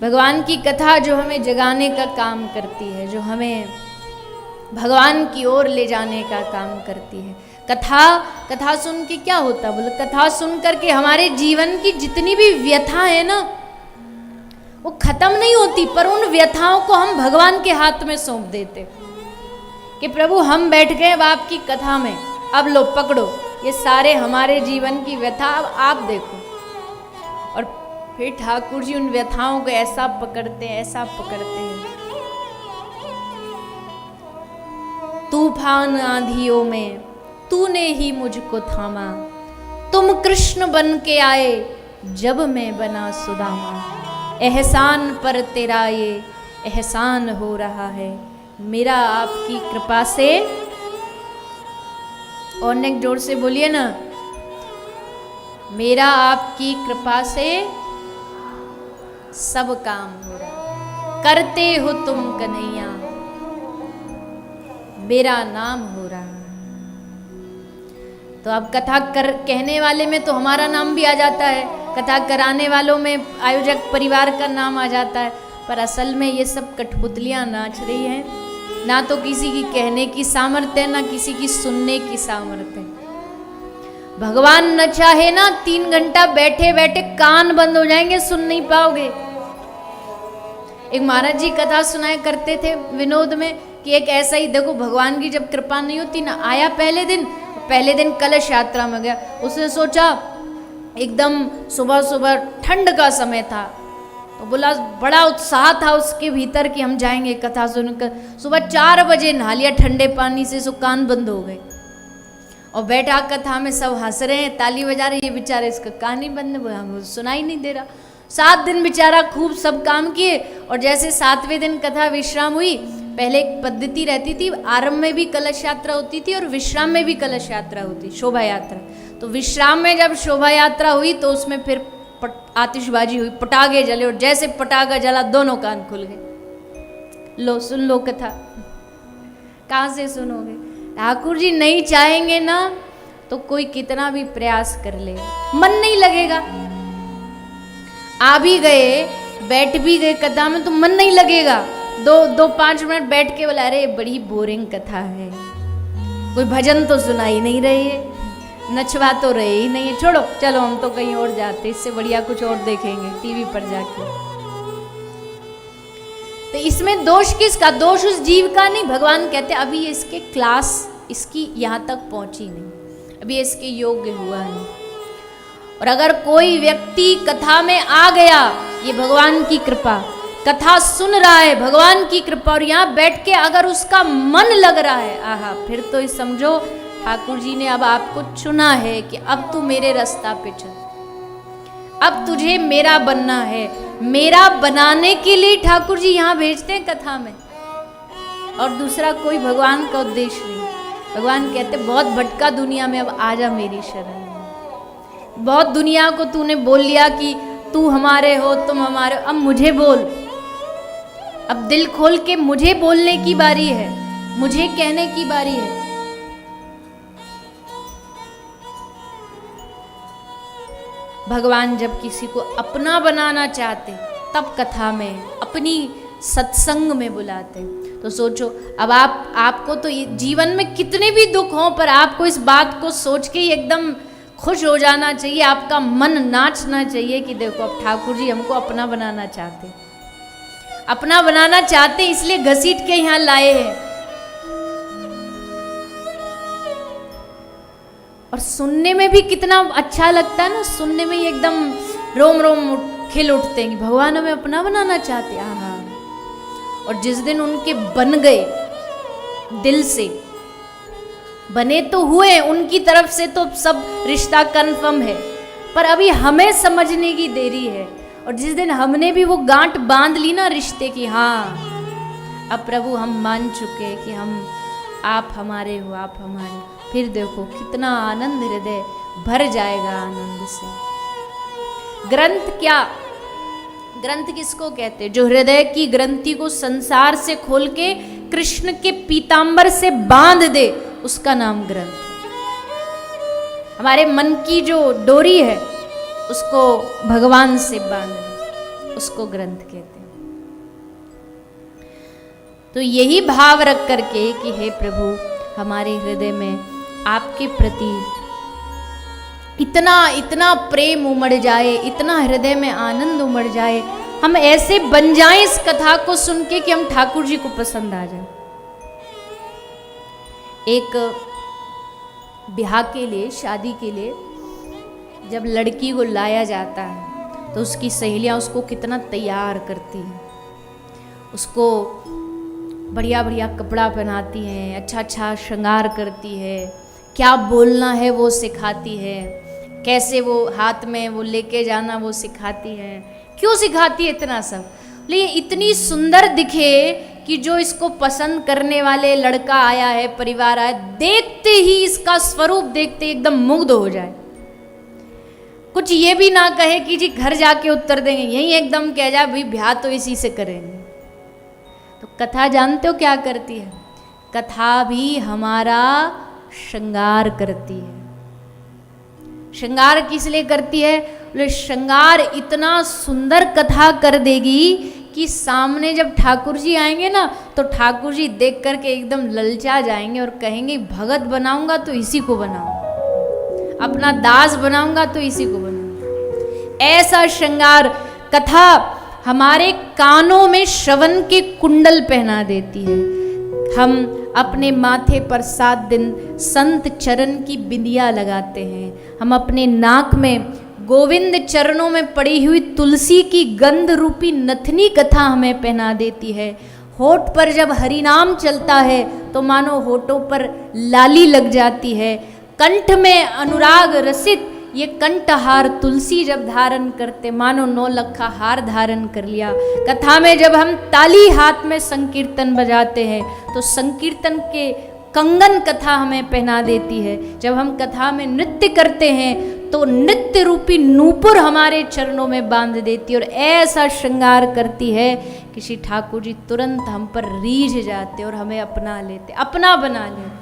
भगवान की कथा जो हमें जगाने का काम करती है, जो हमें भगवान की ओर ले जाने का काम करती है। कथा सुन के क्या होता है बोले, कथा सुन करके हमारे जीवन की जितनी भी व्यथा है ना वो खत्म नहीं होती, पर उन व्यथाओं को हम भगवान के हाथ में सौंप देते कि प्रभु हम बैठ गए अब आपकी कथा में, अब लो पकड़ो ये सारे हमारे जीवन की व्यथा, अब आप देखो। और फिर ठाकुर जी उन व्यथाओं को ऐसा पकड़ते हैं, ऐसा पकड़ते हैं। तूफान आंधियों में तूने ही मुझको थामा, तुम कृष्ण बन के आए जब मैं बना सुदामा। एहसान पर तेरा ये एहसान हो रहा है, मेरा आपकी कृपा से। और नेक जोर से बोलिए ना, मेरा आपकी कृपा से सब काम हो रहा, करते हो तुम कन्हैया मेरा नाम हो रहा। तो अब कथा कहने वाले में तो हमारा नाम भी आ जाता है, कथा कराने वालों में आयोजक परिवार का नाम आ जाता है, पर असल में ये सब कठपुतलियां नाच रही हैं। ना तो किसी की कहने की सामर्थ्य है, ना किसी की सुनने की सामर्थ्य है। भगवान न चाहे ना 3 घंटा बैठे बैठे कान बंद हो जाएंगे, सुन नहीं पाओगे। एक महाराज जी कथा सुनाया करते थे विनोद में कि एक ऐसा ही, देखो भगवान की जब कृपा नहीं होती ना, आया पहले दिन कलश यात्रा में गया, उसने सोचा एकदम सुबह सुबह ठंड का समय था, तो बोला बड़ा उत्साह था उसके भीतर कि हम जाएंगे कथा सुनकर। सुबह 4 बजे नहा लिया ठंडे पानी से, सो कान बंद हो गए और बैठा कथा में, सब हंस रहे हैं, ताली बजा रहे, ये बेचारे इसका कान ही बंद, सुनाई नहीं दे रहा। 7 दिन बेचारा खूब सब काम किए, और जैसे 7वें दिन कथा विश्राम हुई, पहले एक पद्धति रहती थी, आरंभ में भी कलश यात्रा होती थी और विश्राम में भी कलश यात्रा होती, शोभा यात्रा। तो विश्राम में जब शोभा यात्रा हुई तो उसमें फिर आतिशबाजी हुई, पटाखे जले, और जैसे पटाखा जला दोनों कान खुल गए। लो सुन लो कथा, कहाँ से सुनोगे? ठाकुर जी नहीं चाहेंगे ना तो कोई कितना भी प्रयास कर ले, मन नहीं लगेगा। आ भी गए, बैठ भी गए कथा में तो मन नहीं लगेगा। 5 मिनट बैठ के बोला अरे बड़ी बोरिंग कथा है, कोई भजन तो सुनाई नहीं रही है, नचवा तो रहे ही नहीं है, छोड़ो चलो हम तो कहीं और जाते, इससे बढ़िया कुछ और देखेंगे टीवी पर जाके। तो इसमें दोष किसका? दोष उस जीव का नहीं। भगवान कहते अभी इसके क्लास इसकी यहाँ तक पहुंची नहीं, अभी इसके योग्य हुआ नहीं। और अगर कोई व्यक्ति कथा में आ गया, ये भगवान की कृपा, कथा सुन रहा है भगवान की कृपा, और यहाँ बैठ के अगर उसका मन लग रहा है, आहा, फिर तो ये समझो ठाकुर जी ने अब आपको चुना है कि अब तू मेरे रास्ता पे चल, अब तुझे मेरा बनना है। मेरा बनाने के लिए ठाकुर जी यहाँ भेजते हैं कथा में, और दूसरा कोई भगवान का उद्देश्य नहीं। भगवान कहते बहुत भटका दुनिया में, अब आजा मेरी शरण में। बहुत दुनिया को तूने बोल लिया कि तू हमारे हो, तुम हमारे हो, अब मुझे बोल, अब दिल खोल के मुझे बोलने की बारी है, मुझे कहने की बारी है। भगवान जब किसी को अपना बनाना चाहते तब कथा में, अपनी सत्संग में बुलाते। तो सोचो अब आपको तो ये जीवन में कितने भी दुख हों, पर आपको इस बात को सोच के एकदम खुश हो जाना चाहिए, आपका मन नाचना चाहिए कि देखो अब ठाकुर जी हमको अपना बनाना चाहते, अपना बनाना चाहते, इसलिए घसीट के यहाँ लाए हैं। और सुनने में भी कितना अच्छा लगता है ना, सुनने में एकदम रोम रोम खिल उठते हैं कि भगवान हमें अपना बनाना चाहते हैं। हाँ, और जिस दिन उनके बन गए, दिल से बने तो हुए, उनकी तरफ से तो सब रिश्ता कन्फर्म है, पर अभी हमें समझने की देरी है। और जिस दिन हमने भी वो गांठ बांध ली ना रिश्ते की, हाँ अब प्रभु हम मान चुके कि हम, आप हमारे हो, आप हमारे, फिर देखो कितना आनंद हृदय भर जाएगा आनंद से। ग्रंथ क्या? ग्रंथ किसको कहते? जो हृदय की ग्रंथि को संसार से खोल के कृष्ण के पीतांबर से बांध दे, उसका नाम ग्रंथ है। हमारे मन की जो डोरी है उसको भगवान से बांधना, उसको ग्रंथ कहते हैं। तो यही भाव रख करके कि हे प्रभु, हमारे हृदय में आपके प्रति इतना इतना प्रेम उमड़ जाए, इतना हृदय में आनंद उमड़ जाए, हम ऐसे बन जाएं इस कथा को सुन के कि हम ठाकुर जी को पसंद आ जाए। एक ब्याह के लिए, शादी के लिए जब लड़की को लाया जाता है तो उसकी सहेलियां उसको कितना तैयार करती हैं, उसको बढ़िया बढ़िया कपड़ा पहनाती हैं, अच्छा अच्छा श्रृंगार करती है, क्या बोलना है वो सिखाती है, कैसे वो हाथ में वो लेके जाना वो सिखाती है। क्यों सिखाती है इतना सब? लेकिन इतनी सुंदर दिखे कि जो इसको पसंद करने वाले लड़का आया है, परिवार आया, देखते ही इसका स्वरूप देखते ही एकदम मुग्ध हो जाए। कुछ ये भी ना कहे कि जी घर जाके उत्तर देंगे, यही एकदम कह जाए भाई ब्याह तो इसी से करेंगे। तो कथा जानते हो क्या करती है? कथा भी हमारा श्रृंगार करती है। श्रृंगार किस लिए करती है? बोले श्रृंगार इतना सुंदर कथा कर देगी कि सामने जब ठाकुर जी आएंगे ना तो ठाकुर जी देख करके एकदम ललचा जाएंगे और कहेंगे भगत बनाऊंगा तो इसी को बनाऊंगा, अपना दास बनाऊंगा तो इसी को बनाऊंगा। ऐसा श्रृंगार कथा हमारे कानों में श्रवण के कुंडल पहना देती है। हम अपने माथे पर 7 दिन संत चरण की बिंदिया लगाते हैं, हम अपने नाक में गोविंद चरणों में पड़ी हुई तुलसी की गंध रूपी नथनी कथा हमें पहना देती है। होठ पर जब हरिनाम चलता है तो मानो होठों पर लाली लग जाती है। कंठ में अनुराग रसित ये कंठहार तुलसी जब धारण करते मानो 9 लखा हार धारण कर लिया। कथा में जब हम ताली हाथ में संकीर्तन बजाते हैं तो संकीर्तन के कंगन कथा हमें पहना देती है। जब हम कथा में नृत्य करते हैं तो नृत्य रूपी नूपुर हमारे चरणों में बांध देती है और ऐसा श्रृंगार करती है कि श्री ठाकुर जी तुरंत हम पर रीझ जाते और हमें अपना लेते, अपना बना लेते।